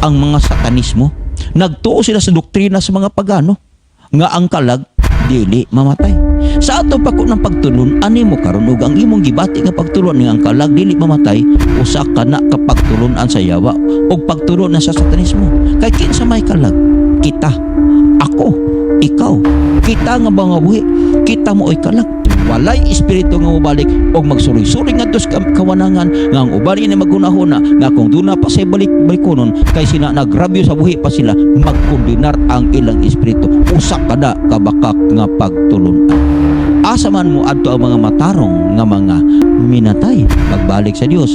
ang mga satanismo. Nagtuo sila sa doktrina sa mga pagano nga ang kalag dili mamatay. Sa ato pa ko ng pagtulon ani mo karon ug ang imong gibati nga pagtulon nga ang kalag dili mamatay usa ka na ka pagtulunan sa yawa ug pagtulon na sa satanismo. Kay kinsa may kalag? Kita, ako, ikaw, kita nga mga buhi, kita mo ay kalag. Walay espiritu nga mobalik og magsuri-suri ngadto sa kawanangan nga ang uban ini magunahuna nga kung duna pa sa balik-balikonon kay sila nagrabyo sa buhi pa sila magkondenar ang ilang espiritu usa kada kabakak nga pagtulunan. Asa man mo adto ang mga matarong nga mga minatay pagbalik sa Dios.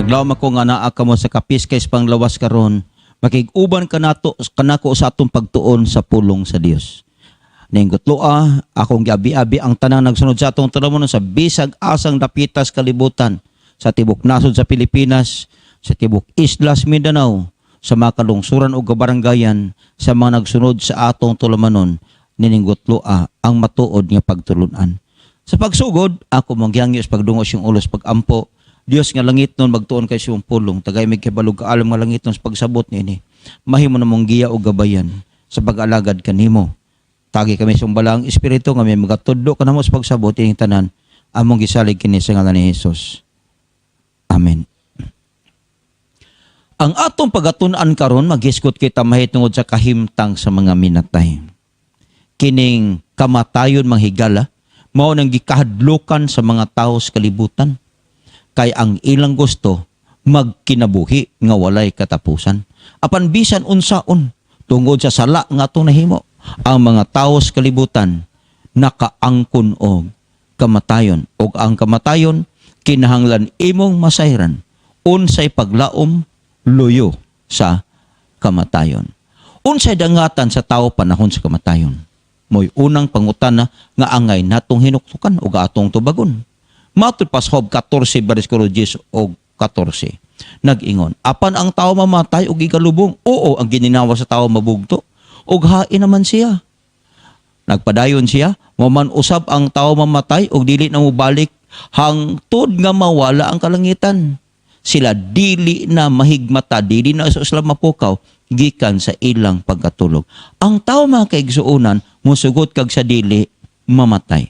Naglawom ako nga naa ka mo sa kapis kays panglawas karon, makig-uban kanako sa atong pagtuon sa pulong sa Dios. Ningutloa, akong giabi-abi ang tanang nagsunod sa atong tanamonon sa bisag asang dapitas kalibutan, sa tibok nasod sa Pilipinas, sa tibok Islas Mindanao, sa mga kalungsuran o kabaranggayan, sa mga nagsunod sa atong tulamanon, niningutloa ang matuod nga pagtulunan. Sa pagsugod, ako mangyangis pagdungos yung ulos pagampo, Dios nga langit nun magtuon kay siyong pulong, tagay may kibalog kaalam nga langit nun sa pagsabot nini. Mahimo na mong giya o gabayan sa pag-alagad kanimo. Tagi kami siyong balang espiritu nga may magatudlo ka na mo sa pagsabot ining tanan, among gisalig kini sa ngalan ni Jesus. Amen. Ang atong pagatun-an karon maghiskot kita mahitungod sa kahimtang sa mga minatay. Kining kamatayon manghigala, mao nang gikahadlukan sa mga tao sa kalibutan. Kay ang ilang gusto magkinabuhi nga walay katapusan. Apan bisan unsaon tungod sa sala nga itong nahimo, ang mga tao sa kalibutan nakaangkon og kamatayon. Og ang kamatayon kinahanglan imong masayran unsay paglaom luyo sa kamatayon. Unsay dangatan sa tao panahon sa kamatayon? Mo'y unang pangutana nga angay natong hinuktukan og atong tubagon. Matod pa sa Job 14 bersikulo 10 o 14. Nag-ingon, apan ang tao mamatay og ikalubong, oo ang gininawa sa tao mabugto, og hain naman siya. Nagpadayon siya, maman usab ang tao mamatay og dili na mubalik hangtod nga mawala ang kalangitan. Sila dili na mahigmata, dili na sila mapukaw, gikan sa ilang pagkatulog. Ang tao mga kaigsuunan, musugot kag sa dili mamatay.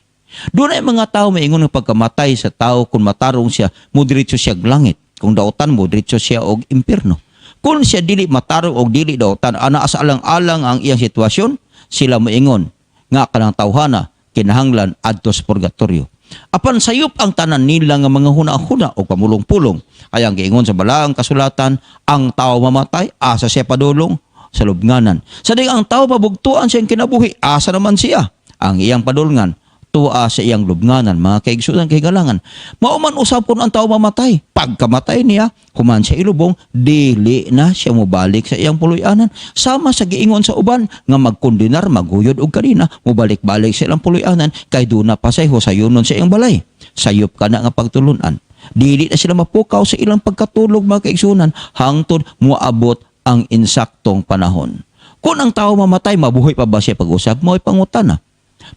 Doon ay mga tao maingon ng pagkamatay sa tao kung matarong siya, mudiretso siya langit. Kung dautan mo, diretso siya og impyerno. Kung siya dili matarong og dili dautan, ana sa alang-alang ang iyang sitwasyon, sila maingon nga kanang tawhana kinahanglan adto sa purgatorio. Apan sayop ang tanan nila nga mga huna-huna o pamulong-pulong. Kaya ang giingon sa balaang kasulatan, ang tao mamatay, asa siya padulong sa lubnganan. Sa ang tao mabugtuan siyang kinabuhi, asa naman siya ang iyang padulngan tuwa sa iyang lubnganan, mga kaigsunan kahigalangan. Mauman usap kung ang tao mamatay. Pagkamatay niya, human siya ilubong, dili na siya mubalik sa iyang puloy-anan. Sama sa giingon sa uban, nga magkondenar, maguyod og kanina, mubalik-balik sa ilang puloy-anan, kay doon na pa sa sayunon sa iyang balay. Sayop ka na nga pagtulunan. Dili na sila mapukaw sa ilang pagkatulog, mga kaigsunan, hangtod muabot ang insaktong panahon. Kung ang tao mamatay, mabuhay pa ba siya pag-usap? Mo'y pangutana.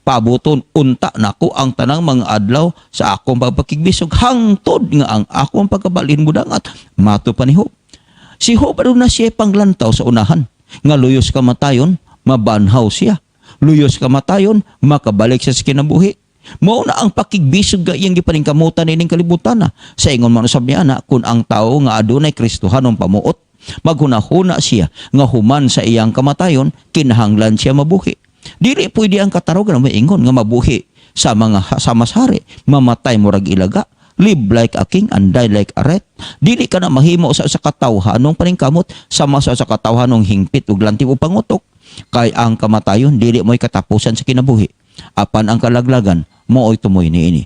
Pabuton unta nako ang tanang mga adlaw sa akong pagpakigbisog hangtod nga ang akong pagkabalin mudangat mato pa ni Job. Si Job na siya panglantaw sa unahan nga luyos kamatayon mabanhaw siya, luyos kamatayon makabalik siya sa kinabuhi. Mao na ang pakigbisog nga iyang gipaningkamutan ining kalibutan sa ingon man usab niya na kung ang tawo nga adunay Kristohanon pamuot maghunahuna siya nga human sa iyang kamatayon kinahanglan siya mabuhi. Dili pwede ang katarugan na maingon nga mabuhi sa mga samasari, mamatay murag ilaga, live like a king and die like a rat. Dili ka na mahimo sa katawhanong paningkamot, sama sa katawhanong hingpit ug lantiw o pangutok. Kay ang kamatayon dili mo'y katapusan sa kinabuhi. Apan ang kalaglagan mo'y tumoy niini.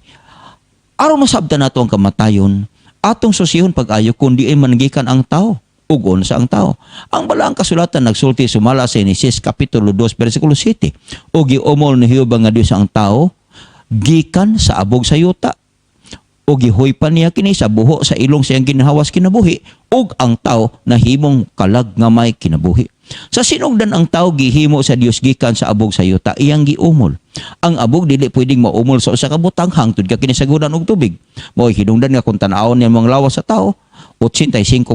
Aron masabtan nato ang kamatayon, atong susihon pag-ayo kundi ay mangikan ang tao. Ugon sa ang tao. Ang balaang kasulatan nagsulti sumala sa Genesis kapitulo 2 bersikulo 7. O giumol ni Jehova nga Dios ang tao gikan sa abog sa yuta. o gihoypan niya kini sa buho sa ilong siyang ginhawas kinabuhi ug ang tao nahimong kalag nga may kinabuhi. Sa sinugdan ang tao gihimo sa Dios gikan sa abog sa yuta iyang giumol. Ang abog dili pwedeng maumol sa usa ka butang hangtod ka kini sagudan og tubig. Mao hinungdan nga kung tan-awon niya mga lawas sa tao 85%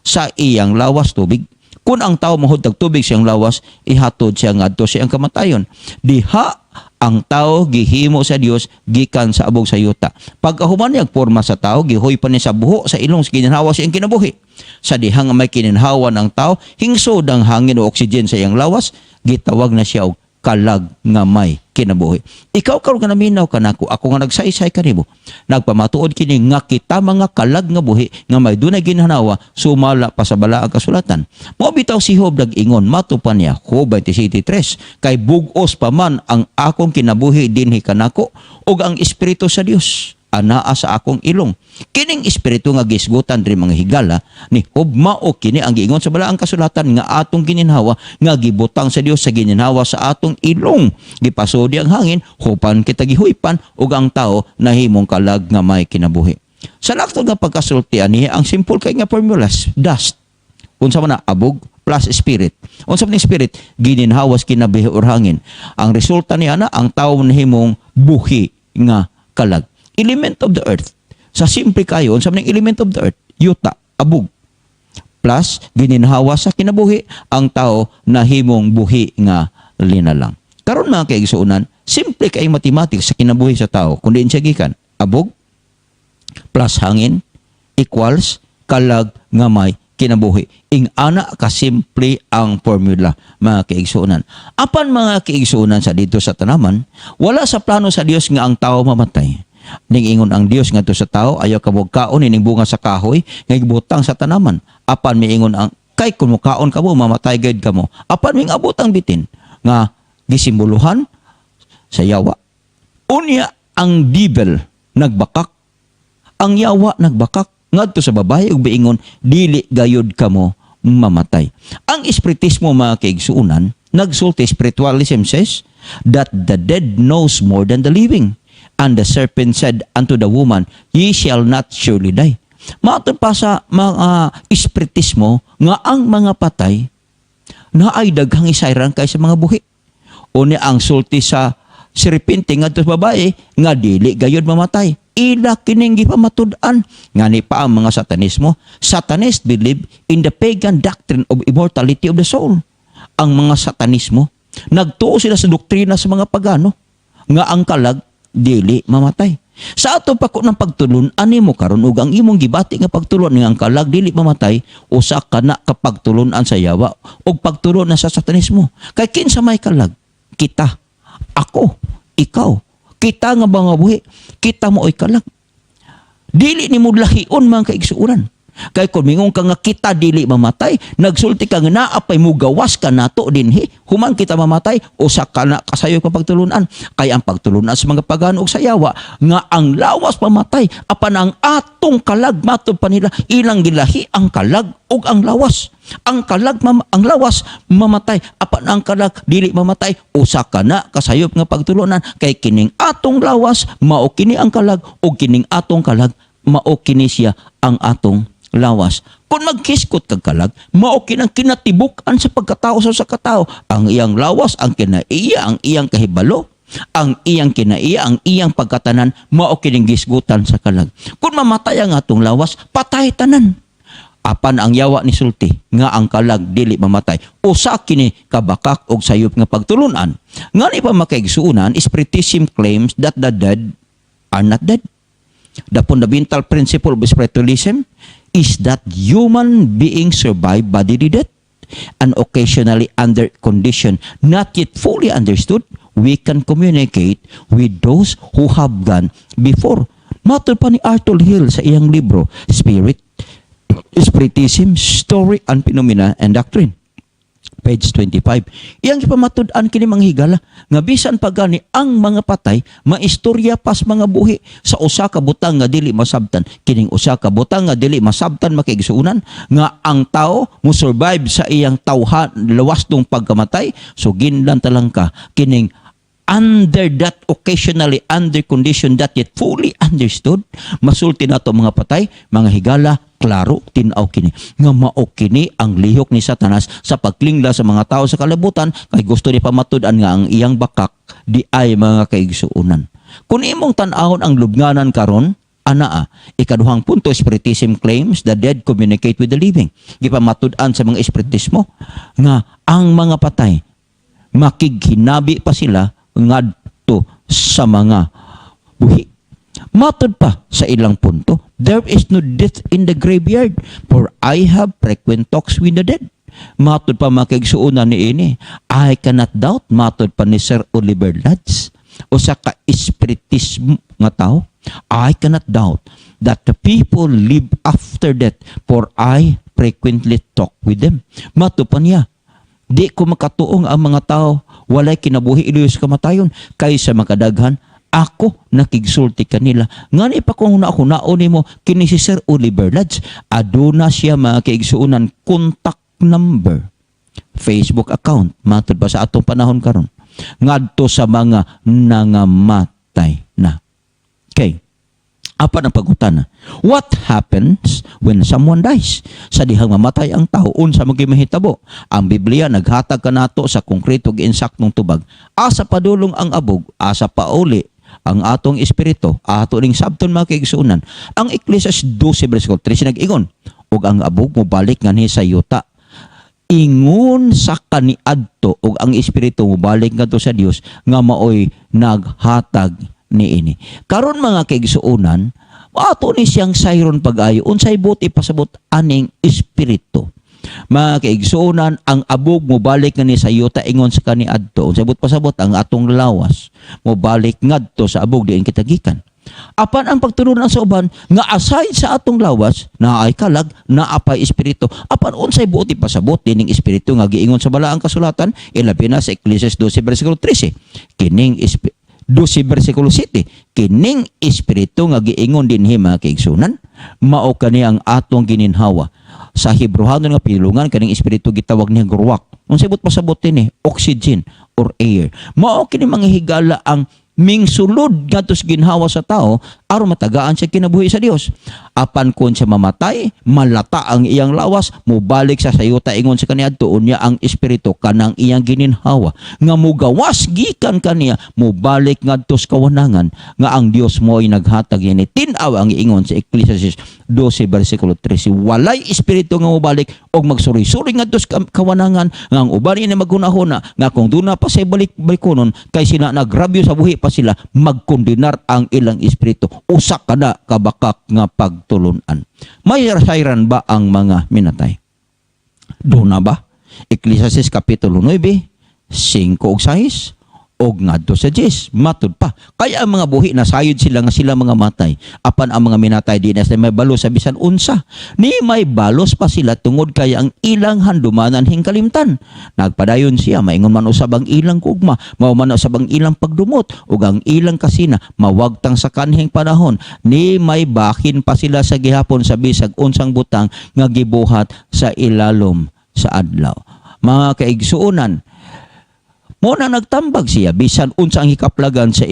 sa iyang lawas tubig. Kung ang tao mahudtag tubig siyang lawas, ihatod siya ngadto siyang kamatayon. Diha ang tao gihimo sa Dios gikan sa abog sa yuta. Pagkahuman niya porma sa tao, gihoy pa niya sa buho sa ilong sa gininhawa siyang kinabuhi. Sa dihang may kininhawa ng tao, hingsod ang hangin o oxygen sa iyang lawas, gitawag na siya og kalag nga may kinabuhi. Ikaw karon nga naminaw kanako, ako nga nagsaysay kanimo. Nagpamatuod kini nga kita mga kalag nga buhi nga may dunay ginhanawa sumala pa sa balaang kasulatan. Mao bitaw si Job nag-ingon matupan niya Job 27:3 kay bug-os pa man ang akong kinabuhi dinhi kanako ug ang espiritu sa Dios anaa sa akong ilong. Kining espiritu nga gisgutan diri mga higala ni Job mao kini ang giingon sa balaang kasulatan nga atong gininhawa nga gibutang sa Dios sa gininhawa sa atong ilong. Gipasudi ang hangin, hupan kita gihuypan ug ang tao nahimong kalag nga may kinabuhi. Sa laktod nga pagkasultian niya ang simple kay nga formulas, dust. Unsa man na abog plus spirit. Unsa man ning spirit gininhawas kinabuhi or hangin. Ang resulta niya na ang tao nahimong buhi nga kalag. Element of the earth. Sa simple kayo, unsa man ning element of the earth? Yuta, abog. Plus gininhawa sa kinabuhi ang tao nahimong buhi nga linalang. Karon mga kaigsuonan, simple kay mathematics sa kinabuhi sa tao. Kun diin siya gikan, abog plus hangin equals kalag nga may kinabuhi. Ing ana ka simple ang formula mga kaigsuonan. Apan mga kaigsuonan sa dito sa tanaman, wala sa plano sa Dios nga ang tao mamatay. Ning ingon ang Dios ngadto sa tao ayaw ka kaon ining bunga sa kahoy nga gibutang sa tanaman. Apan miingon ang kay kun mukaon kamo mamatay gayud kamo. Apan ming abutang bitin nga gisimboluhan sa yawa. Unya ang devil nagbakak, ang yawa nagbakak ngadto sa babae ug miingon dili gayud kamo mamatay. Ang espiritismo mga kaigsuonan nagsulti spiritualism says that the dead knows more than the living. And the serpent said unto the woman, ye shall not surely die. Matod pa sa mga espiritismo nga ang mga patay na ay daghang isayran kay sa mga buhi. Una ang sulti sa serpente ngadto sa babae nga dili gayud mamatay. Ila kining gipamatud-an ngani pa ang mga satanismo. Satanists believe in the pagan doctrine of immortality of the soul. Ang mga satanismo nagtuo sila sa doktrina sa mga pagano nga ang kalag dili mamatay. Sa ato pa ko ng pagtulon ani mo karon ug ang imong gibati nga pagtulon nga ang kalag dili mamatay usa ka na kapagtulunan sa yawa ug pagtulon na sa satanismo. Kay kinsa may kalag? Kita, ako, ikaw. Kita nga mga buhi, kita mo oy kalag. Dili nimo lahion mga kaigsuonan. Kay kung mingon ka nga kita dili mamatay, nagsulti ka nga naapay mo gawas ka nato dinhi, human kita mamatay, usa ka na kasayo ka pagtulunan. Kay ang pagtulunan sa mga pagano ug sayawa, nga ang lawas mamatay, apan ang atong kalag matod pa nila, ilang gilahi ang kalag ug ang lawas. Ang kalag, ang lawas mamatay, apan ang kalag dili mamatay, usa ka na kasayop nga pagtulunan. Kay kining atong lawas, mao kini ang kalag, ug kining atong kalag, mao kini siya ang atong lawas. Kung magkiskot kag kalag, mao kinang kinatibukan sa pagkatao sa katao. Ang iyang lawas, ang kinaiya, ang iyang kahibalo, ang iyang kinaiya, ang iyang pagkatanan, mao kining gisgutan sa kalag. Kung mamatay ang atong lawas, patay tanan. Apan ang yawa ni sulti nga ang kalag dili mamatay. Usa kini kabakak og sayop nga pagtulunan. Ngani pa makaigsuonan, spiritism claims that the dead are not dead. The fundamental principle of spiritualism is that human beings survive bodily death, and occasionally under condition not yet fully understood, we can communicate with those who have gone before. Matod pa ni Arthur Hill sa iyang libro, Spiritism, Story and Phenomena and Doctrine. Page 25. Iyang ipamatud-an kini mga higala nga bisan pa gani ang mga patay maistorya pas mga buhi sa usa ka butang nga dili masabtan. Kining usa ka butang nga dili masabtan makiigsuonan nga ang tao mo survive sa iyang tawhan lawas dong pagkamatay. So ginlan talang ka kining under that occasionally under condition that yet fully understood, masulti nato mga patay, mga higala, klaro tinaw kini nga mao kini ang lihok ni Satanas sa pagklingla sa mga tao sa kalibutan, kay gusto ni pamatud-an nga ang iyang bakak di ay mga kaigsuonan. Kung imong tan-ahon ang lubnganan karon, anaa, ikaduhang punto, spiritism claims the dead communicate with the living. Gipamatud-an sa mga espiritismo nga ang mga patay makighinabi pa sila ngadto sa mga buhi. Matod pa sa ilang punto, there is no death in the graveyard, for I have frequent talks with the dead. Matod pa makigsuunan ni ini, I cannot doubt, matod pa ni Sir Oliver Lads, o sa ka-espiritismo nga tao, I cannot doubt that the people live after death, for I frequently talk with them. Matod pa niya, di ko makatuong ang mga tao walay kinabuhi iliyo sa kamatayon, kaysa makadaghan ako nakigsulti kanila. Ngani pa kung ako naon mo kini si Sir Oliver Lads, aduna siya mga kaigsuunan contact number, Facebook account, matod pa sa atong panahon karon ngadto sa mga nangamatay na. Okay. Apa ang pagutana? What happens when someone dies? Sa dihang mamatay ang tao, unsa magimahitabo? Ang Biblia naghatag kanato sa konkreto ug insaktong tubag. Asa padulong ang abog, asa pauli ang atong espiritu, ato ning sabton mga kaigsuonan. Ang Ecclesiastes 12 versikulo 13 nag-ingon, ug ang abog mo balik nga ni sa yuta. Ingon sa kaniadto ug ang espiritu mo balik ngadto sa Dios nga maoy naghatag niini. Karon mga kaigsuonan, ato ni siyang sayron pag-ayo unsay buti pasabot aning espiritu. Mga kaigsuonan, ang abog mo balik nga ni sa yuta ingon sa kaniadto unsay buti pasabot ang atong lawas mo balik ngadto sa abog diin kita gikan. Apan ang pagtulunan sa uban nga aside sa atong lawas na ay kalag na apay espiritu, apan unsay buti pasabot dining espiritu nga giingon sa balaang kasulatan, ilabi na sa Ecclesiastes 12 versikulo 13. Kining 12 versikulo 7, kining espiritu nga giingon dinhi mga kaigsunan, mao kani ang atong gininhawa. Sa Hebrehanon nga pinulungan kaning espiritu gitawag niya ruach. Unsay but pasabot ni oxygen or air. Mao kini mga higala ang mingsulod ngadto sa ginhawa sa tao aron matagaan siya kinabuhi sa Dios. Apan kun siya mamatay, malata ang iyang lawas, mobalik sa sayuta ingon sa kaniadto unya ang espiritu kanang iyang gininhawa nga mugawas gikan kaniya, mobalik ngadto sa kawanangan nga ang Dios mo'y naghatag ini. Tin-aw ang ingon sa Ecclesiastes 12 versikulo 13. Walay espiritu nga mobalik og magsuri-suri ngadto sa kawanangan nga ang uban ini maghunahuna nga kung duna pa say balik-balikonon kay sila nagrabyo sa buhi pa sila, magkondenar ang ilang espiritu. Usa kada kabakak nga pagtulunan. May sayran ba ang mga minatay? Doon na ba? Ecclesiastes kapitulo 9, 5 ug 6 og ngadto sa 10. Matud pa. Kaya ang mga buhi nasayod sila nga sila mga matay. Apan ang mga minatay di na sila may balos sa bisan unsa. Ni may balos pa sila tungod kaya ang ilang handumanan hingkalimtan. Nagpadayon siya, maingon man usab ang ilang kugma, mao man usab ang ilang pagdumot ug ang ilang kasina mawagtang sa kanhing panahon. Ni may bahin pa sila sa gihapon sa bisag unsang butang nga gibuhat sa ilalom sa adlaw. Mga kaigsuonan, mo na nagtambag siya bisan unsa ang hikaplagan sa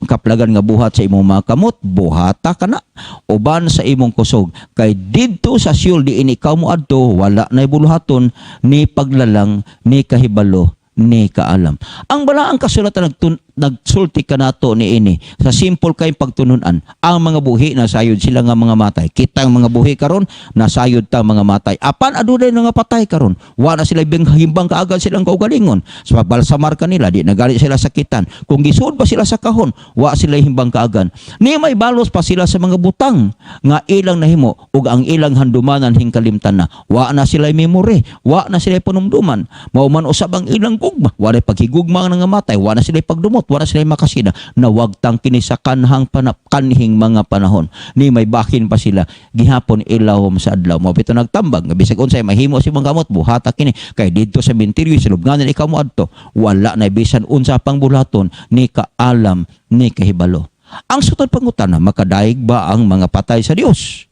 kaplagan nga buhat sa imong mga kamot, buhata kana uban sa imong kusog, kay didto sa Siol diin ikaw moadto wala nay buluhaton ni paglalang ni kahibalo ni kaalam. Ang balaang kasulatan nagsulti kanato ni ini sa simple kay pagtununan, ang mga buhi nasayod sila nga mga matay. Kitang mga buhi karon nasayod ta mga matay. Apan adunay nga patay karon, wala sila himbang kaagad silang kaugalingon. Sa balsamar kanila di nagali sila sakitan. Kung gisuod pa sila sa kahon, wa sila himbang kaagad. Ni may balos pa sila sa mga butang nga ilang nahimo ug ang ilang handumanan hingkalimtan na. Wa na sila memori, wa na sila panumduman. Mao man usab ang ilang gugma, wa na paghigugma nga matay, wa na sila pagdumot, wala sila makasina na wagtang kini sa kanhing mga panahon. Ni may bahin pa sila gihapon ilawom sa adlaw. Mo bito nagtambag nga bisag unsay mahimo si mga kamot buhata kini kay didto sa mentiryo sa lubnganan ikaw moadto wala na bisan unsa pang bulaton ni kaalam ni kahibalo. Ang sutod pangutana, makadaig ba ang mga patay sa Dios?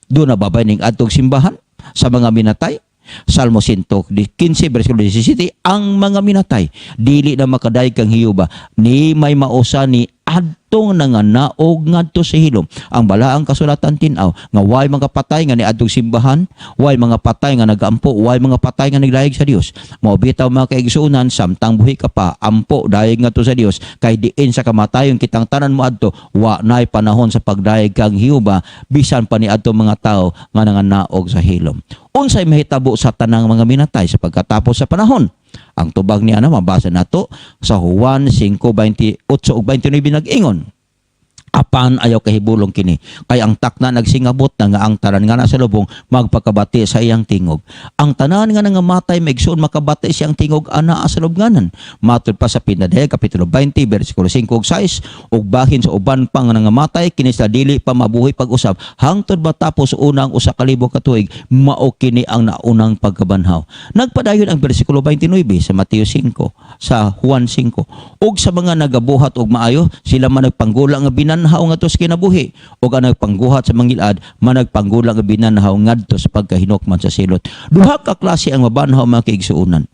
Doon na babay ning adtong simbahan sa mga minatay? Salmo 115 bersikulo 17, ang mga minatay dili na makaday kang hiyuba ni may mausa ni adtong nanganaog ngadto sa hilom. Ang balaang kasulatan tin-aw nga way mga patay nga niadtong simbahan, way mga patay nga nagampo, way mga patay nga naglayig sa Dios. Mao bitaw mga kaigsuonan, samtang buhi ka pa ampo dayeg ngadto sa Dios, kay diin sa kamatayon kitang tanan mo adto, wa nay panahon sa pagdayeg kang hiyuba bisan pa ni adtong mga tawo nga nanganaog sa hilom. Unsay mahitabo sa tanang mga minatay sa pagkatapos sa panahon? Ang tubag niya na mabasa nato sa Juan 5:28 ug 29 nag-ingon, apan ayaw kahibulong kini kay ang takna nagsingabot na nga ang tanan nga nasa lubong magpakabati sa iyang tingog. Ang tanan nga nangamatay maigsoon makabati siyang tingog ana sa lubnganan. Matud pa sa Pinadaya kapitulo 20 bersikulo 5 ug 6, ug bahin sa uban pa nga nangamatay kini sa dili pa mabuhi pag-usab hangtod matapos unang usa ka libo ka tuig, mao kini ang naunang pagkabanhaw. Nagpadayon ang bersikulo 29 sa Mateo 5, sa Juan 5, ug sa mga nagabuhat og maayo sila man nagpanggula nga binanhaw ngadto sa kinabuhi, ug ang nagpangguhat sa mangilad managpanggula nga binanhaw ngadto sa pagkahinukman sa silot. Duha ka klase ang mabanhaw mga kaigsuonan.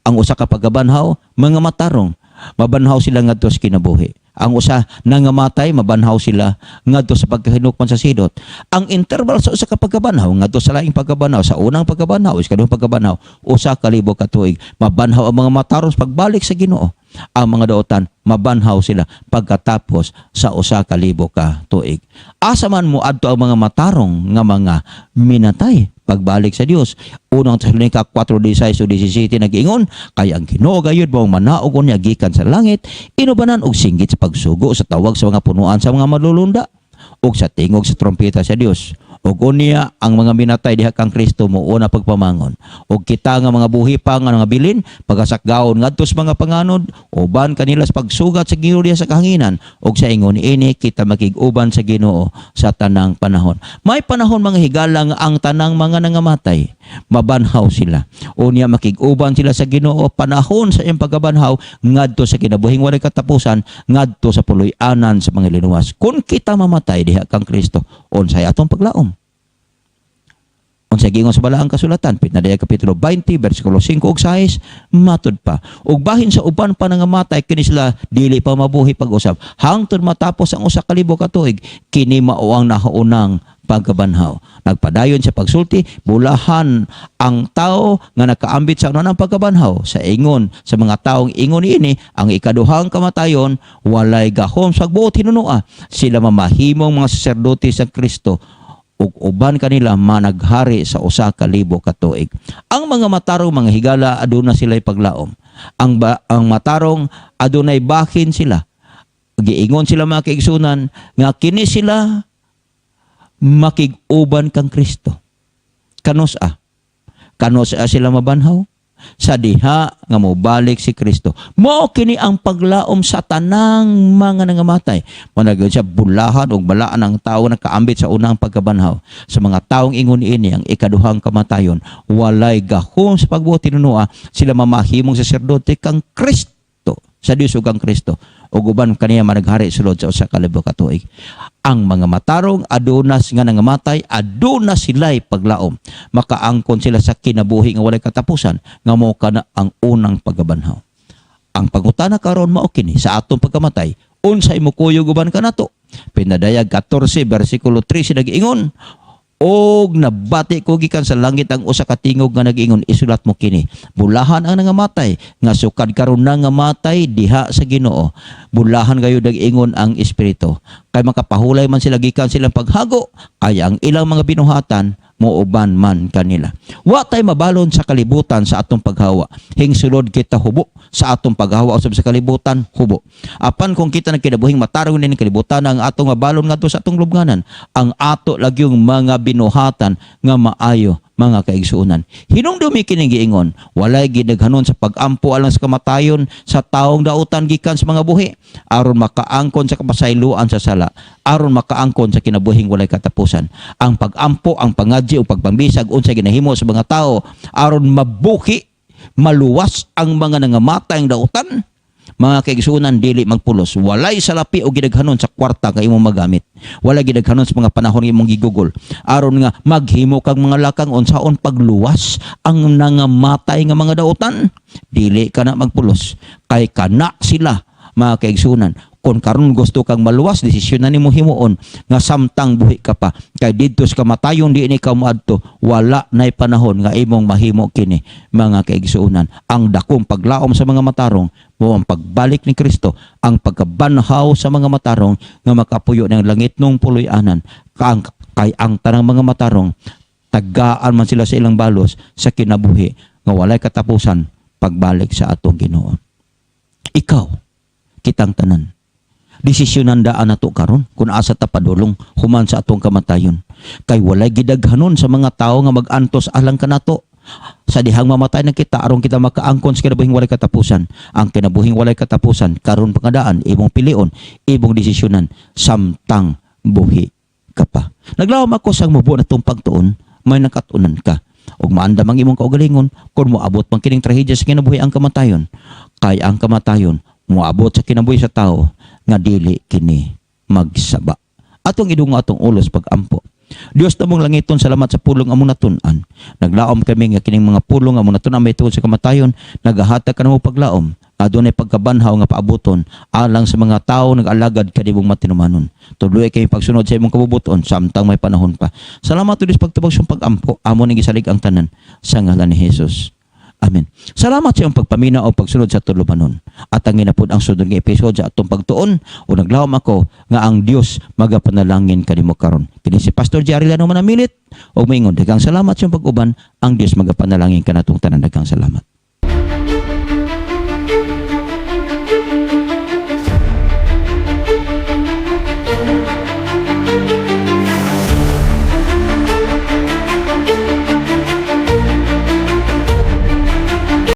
Ang usa ka pagkabanhaw mga matarong, mabanhaw sila ngadto sa kinabuhi. Ang usa nangamatay, mabanhaw sila ngadto sa pagkahinukman sa silot. Ang interval sa usa ka pagkabanhaw ngadto sa laing pagkabanhaw, sa unang pagkabanhaw, sa ikaduhang pagkabanhaw, usa ka libo ka tuig. Mabanhaw ang mga matarong pagbalik sa Ginoo. Ang mga daotan mabanhaw sila pagkatapos sa usa ka libo ka tuig. Asa man mo adto ang mga matarong nga mga minatay pagbalik sa Dios? Unang Tesalonica 4:16 o 17 nag-ingon, kay ang Ginoo gayud mao manaog niya gikan sa langit, inubanan og singgit sa pagsugo sa tawag sa mga punuan sa mga malulunda ug sa tingog sa trompeta sa Dios. Ug unya ang mga minatay diha kang Kristo mouna pagpamangon. Ug kita nga mga buhi pa nga mga bilin pagasakgaon ngadto sa mga panganod, uban kanila sa pagsugat sa Ginoo diha sa kahanginan, ug sa ingon ini kita makig-uban sa Ginoo sa tanang panahon. May panahon mga higala nga ang tanang mga nangamatay mabanhaw sila. Unya makig-uban sila sa Ginoo panahon sa iyang pagkabanhaw ngadto sa kinabuhing walay katapusan, ngadto sa puloy-anan sa mga linuwas. Kung kita mamatay diha kang Kristo, unsay atong paglaom? Unsay giingon sa balaang kasulatan, Pinadaya kapitulo 20 bersikulo 5 ug 6, matud pa, ug bahin sa uban pa nangamatay kini sila dili pa mabuhi pag-usab hangtod matapos ang usa ka libo ka tuig, kini mao ang nahaunang pagkabanhaw. Nagpadayon sa pagsulti, bulahan ang tao nga nakaambit sa unang pagkabanhaw. Sa ingon sa mga taong ingon ini, ang ikaduhang kamatayon walay gahom sa buot hinunua. Sila mamahimong mga saserdote sa Kristo ug uban kanila managhari sa usa ka libo ka tuig. Ang mga matarong mga higala aduna sila'y paglaom. Ang matarong adunay bahin sila. Giingon sila mga kaigsunan nga kini sila makig-uban kang Kristo. Kanos-a sila mabanhaw sa diha nga mobalik si Kristo. Mao kini ang paglaom sa tanang mga nangamatay. Managod siya bulahan ug balaan ang tawo nakaambit sa unang pagkabanhaw. Sa mga taong ingon ini ang ikaduhang kamatayon, walay gahom sa pagbuot tinunua, sila mamahimong saserdote kang Kristo, sa Dios ug kang Kristo. Ug uban kaniya managhari sulod sa usa ka libo ka tuig. Ang mga matarong adunas nga nangamatay, aduna sila'y paglaom. Makaangkon sila sa kinabuhi nga walay katapusan, nga mao kana ang unang pagkabanhaw. Ang pangutana karon mao kini sa atong pagkamatay, unsay mukuyog uban kanato? Pinadayag 14 bersikulo 3 nag-ingon, og nabati ko gikan sa langit ang usa ka tingog nga nag-ingon, isulat mo kini, bulahan ang nangamatay nga sukad karon nangamatay diha sa Ginoo. Bulahan gayud nag-ingon ang espiritu, kay makapahulay man sila gikan silang paghago, kay ang ilang mga binuhatan muuban man kanila. Wa tay mabalon sa kalibutan sa atong paghawa. Hingsulod kita hubo sa atong paghawa usab sa kalibutan hubo. Apan kung kita nagkinabuhing matarong ni kalibutan ang atong mabalon ngadto sa atong lubnganan, ang ato lagyong mga binuhatan nga maayo mga kaigsuonan. Hinungdumi kini giingon, walay gidaghanon sa pagampo alang sa kamatayon sa taong dautan gikan sa mga buhi, aron makaangkon sa kapasayloan sa sala, aron makaangkon sa kinabuhing walay katapusan. Ang pagampo, ang pangadji o pagpambisag unsay ginahimo sa mga tao aron mabuhi, maluwas ang mga nangamatay ang dautan, mga kaigsunan dili magpulos. Walay salapi o gidaghanon sa kwarta nga imong magamit. Walay gidaghanon sa mga panahon nga imong gigugol. Aron nga maghimo kag mga lakang unsaon pagluwas ang nangamatay nga mga dautan. Dili ka na magpulos. Kay kana sila mga kaigsunan. Kung karon gusto kang maluwas, desisyon na nimo himuon nga samtang buhi ka pa. Kay didto sa kamatayon di ni ka moadto, wala nay panahon nga imong mahimo kini mga kaigsuonan. Ang dakong paglaom sa mga matarong mo ang pagbalik ni Kristo, ang pagkabanhaw sa mga matarong nga makapuyo ng langit nung puloy-anan. Kay ang tanang mga matarong tagaan man sila sa ilang balos sa kinabuhi nga walay katapusan pagbalik sa atong Ginoo. Ikaw, kitang tanan, desisyonan daan nato karon kung asa ta padulong human sa atong kamatayon. Kay walay gidaghanon sa mga tawo nga mag-antos alang kanato. Sa dihang mamatay na kita aron kita makaangkon sa kinabuhing walay katapusan. Ang kinabuhing walay katapusan karon pangadaan imong pilion, imong desisyonan samtang buhi ka pa. Naglawom ako sang mubo na tong pagtuon, may nakatunan ka. Og maandam ang imong kaugalingon kung moabot man kining trahedya sa kinabuhi ang kamatayon. Kay ang kamatayon moabot sa kinabuhi sa tao nga dili kini magsaba. Atong idungo atong ulos pag-ampo. Dios namong langiton, salamat sa pulong among natun-an. Naglaom kami nga kining mga pulong among natun-an may tungod sa kamatayon, nagahatag kanamo paglaom. Adunay pagkabanhaw nga paaboton alang sa mga tawo nag-alagad kanimong matinumanon. Tuloy kay pagsunod sa imong kabubuton samtang may panahon pa. Salamat Dios pagtubag sa pag-ampo. Amo ning gisalig ang tanan sa ngalan ni Jesus. Amen. Salamat sa iyong pagpamina o pagsunod sa tulumanon. At ang ginapod ang sunod ng episode sa atong pagtuon o naglawom ako nga ang Dios magapanalangin kanimo karon. Kini si Pastor Jerry Lano manamilit o maingon daghang salamat sa iyong pag-uban, ang Dios magapanalangin kanatong tanan. Daghang salamat.